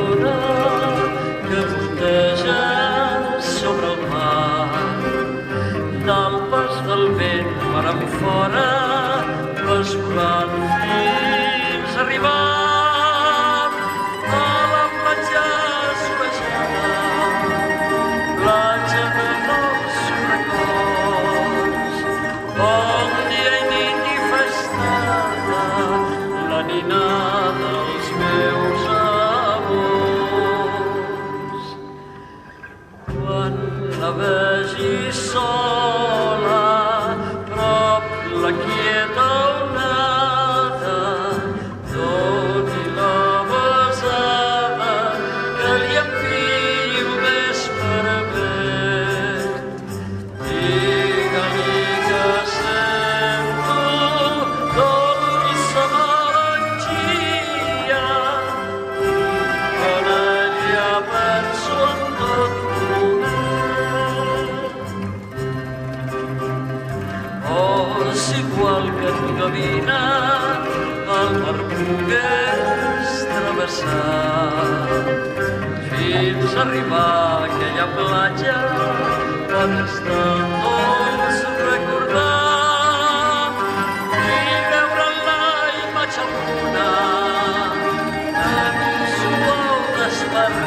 lluna que volteja sobre el mar. Del pas del vent per enfora vas volant fins a arribar a la platja solejada, platja de nous records, on dia i nit hi fa estada la nina dels meus amors. Quan la vegis sola, prop la quieta onada, doni la besada que li envio d'esperament. Digue-li que sento dolça melangia, que en ella penso en tot moment. Oh, si qualque endevina el mar pogués travessar fins a arribar a aquella platja on és tan dolç recordar i veure la imatge alguna en un suau despertar.